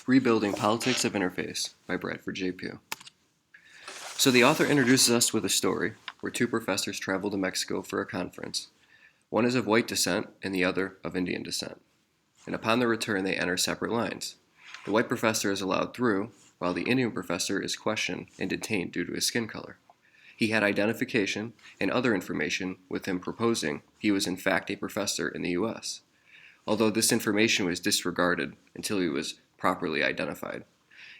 Rebuilding Politics of Interface by Bradford J. Pugh. So the author introduces us with a story where two professors travel to Mexico for a conference. One is of white descent and the other of Indian descent. And upon their return, they enter separate lines. The white professor is allowed through, while the Indian professor is questioned and detained due to his skin color. He had identification and other information with him proposing he was in fact a professor in the U.S., although this information was disregarded until he was properly identified.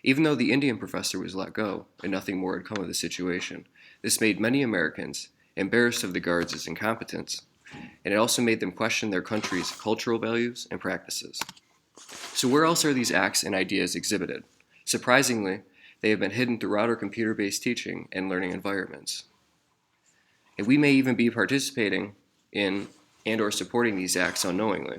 Even though the Indian professor was let go and nothing more had come of the situation, this made many Americans embarrassed of the guards' incompetence, and it also made them question their country's cultural values and practices. So where else are these acts and ideas exhibited? Surprisingly, they have been hidden throughout our computer-based teaching and learning environments. And we may even be participating in and/or supporting these acts unknowingly.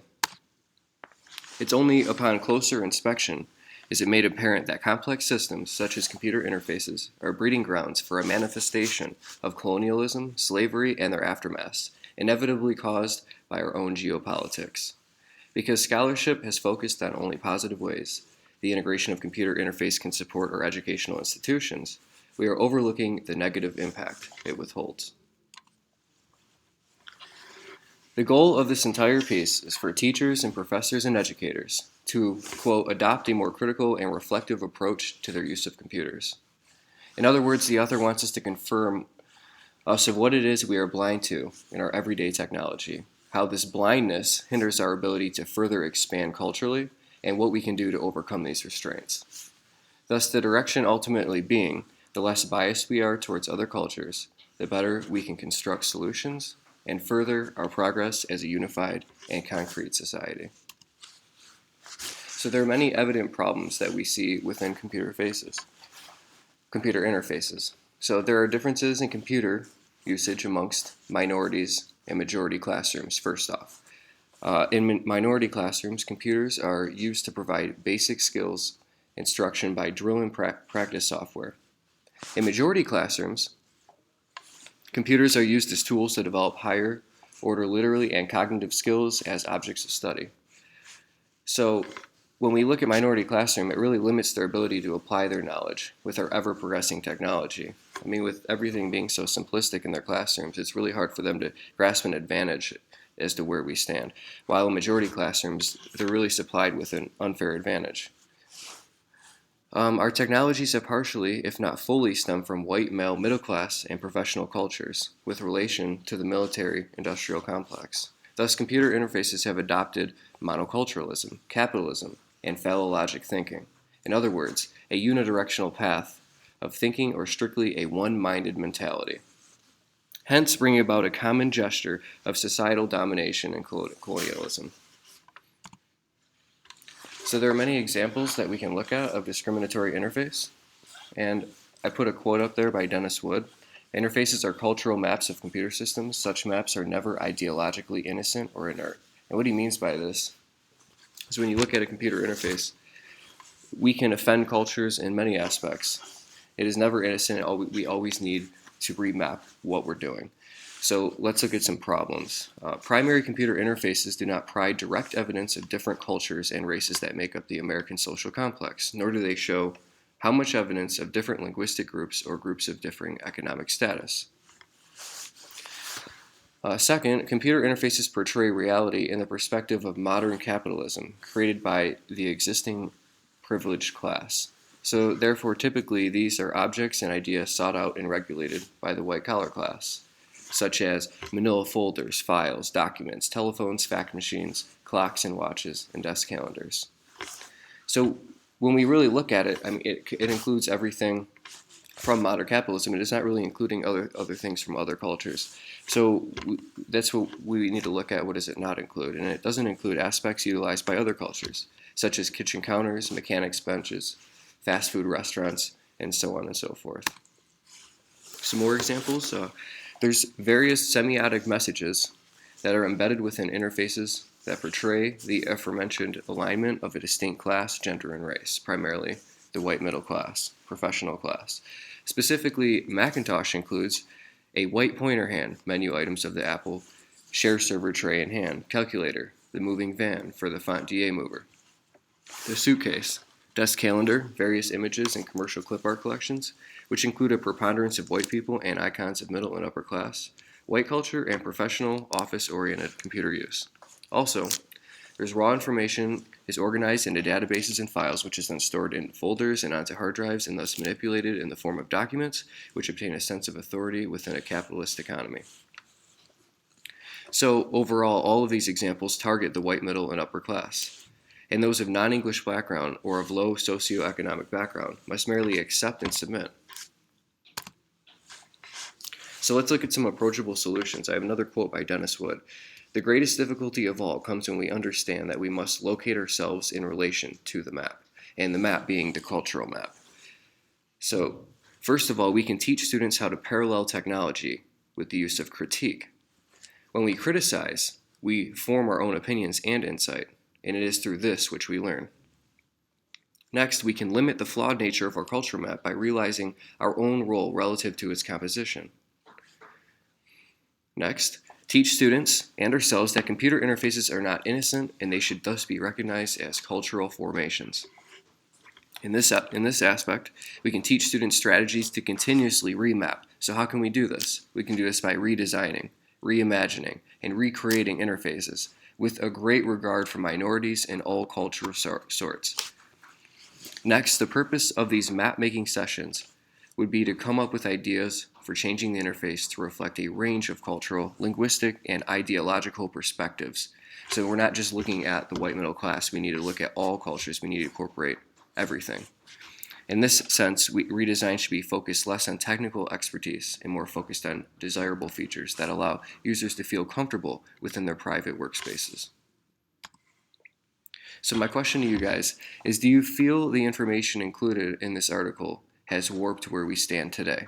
It's only upon closer inspection is it made apparent that complex systems such as computer interfaces are breeding grounds for a manifestation of colonialism, slavery, and their aftermaths, inevitably caused by our own geopolitics. Because scholarship has focused on only positive ways the integration of computer interface can support our educational institutions, we are overlooking the negative impact it withholds. The goal of this entire piece is for teachers and professors and educators to, quote, adopt a more critical and reflective approach to their use of computers. In other words, the author wants us to confirm us of what it is we are blind to in our everyday technology, how this blindness hinders our ability to further expand culturally, and what we can do to overcome these restraints. Thus, the direction ultimately being, the less biased we are towards other cultures, the better we can construct solutions and further our progress as a unified and concrete society. So there are many evident problems that we see within computer interfaces. So there are differences in computer usage amongst minorities and majority classrooms, first off. In minority classrooms, computers are used to provide basic skills instruction by drill and practice software. In majority classrooms, computers are used as tools to develop higher order literary and cognitive skills as objects of study. So when we look at minority classroom, it really limits their ability to apply their knowledge with our ever-progressing technology. I mean, with everything being so simplistic in their classrooms, it's really hard for them to grasp an advantage as to where we stand. While in majority classrooms, they're really supplied with an unfair advantage. Our technologies have partially, if not fully, stemmed from white male middle class and professional cultures with relation to the military-industrial complex. Thus, computer interfaces have adopted monoculturalism, capitalism, and phallologic thinking. In other words, a unidirectional path of thinking or strictly a one-minded mentality. Hence, bringing about a common gesture of societal domination and colonialism. So there are many examples that we can look at of discriminatory interface, and I put a quote up there by Dennis Wood. Interfaces are cultural maps of computer systems. Such maps are never ideologically innocent or inert. And what he means by this is when you look at a computer interface, we can offend cultures in many aspects. It is never innocent. We always need to remap what we're doing. So let's look at some problems. Primary computer interfaces do not provide direct evidence of different cultures and races that make up the American social complex, nor do they show how much evidence of different linguistic groups or groups of differing economic status. Second, computer interfaces portray reality in the perspective of modern capitalism created by the existing privileged class. So therefore, typically, these are objects and ideas sought out and regulated by the white-collar class, such as manila folders, files, documents, telephones, fax machines, clocks and watches, and desk calendars. So when we really look at it, I mean, it includes everything from modern capitalism. It is not really including other things from other cultures. So that's what we need to look at. What does it not include? And it doesn't include aspects utilized by other cultures, such as kitchen counters, mechanics benches, fast food restaurants, and so on and so forth. Some more examples. There's various semiotic messages that are embedded within interfaces that portray the aforementioned alignment of a distinct class, gender, and race, primarily the white middle class, professional class. Specifically, Macintosh includes a white pointer hand, menu items of the Apple share server tray in hand, calculator, the moving van for the Font DA mover, the suitcase, Desk calendar, various images, and commercial clip art collections, which include a preponderance of white people and icons of middle and upper class, white culture, and professional, office-oriented computer use. Also, there's raw information is organized into databases and files, which is then stored in folders and onto hard drives and thus manipulated in the form of documents, which obtain a sense of authority within a capitalist economy. So overall, all of these examples target the white, middle, and upper class. And those of non-English background or of low socioeconomic background must merely accept and submit. So let's look at some approachable solutions. I have another quote by Dennis Wood. The greatest difficulty of all comes when we understand that we must locate ourselves in relation to the map, and the map being the cultural map. So, first of all, we can teach students how to parallel technology with the use of critique. When we criticize, we form our own opinions and insight, and it is through this which we learn. Next, we can limit the flawed nature of our cultural map by realizing our own role relative to its composition. Next, teach students and ourselves that computer interfaces are not innocent and they should thus be recognized as cultural formations. In this aspect, we can teach students strategies to continuously remap. So how can we do this? We can do this by redesigning, reimagining, and recreating interfaces with a great regard for minorities and all cultural sorts. Next, the purpose of these map-making sessions would be to come up with ideas for changing the interface to reflect a range of cultural, linguistic, and ideological perspectives. So we're not just looking at the white middle class, we need to look at all cultures, we need to incorporate everything. In this sense, redesign should be focused less on technical expertise and more focused on desirable features that allow users to feel comfortable within their private workspaces. So my question to you guys is, do you feel the information included in this article has warped where we stand today?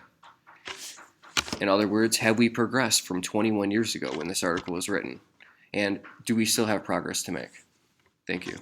In other words, have we progressed from 21 years ago when this article was written? And do we still have progress to make? Thank you.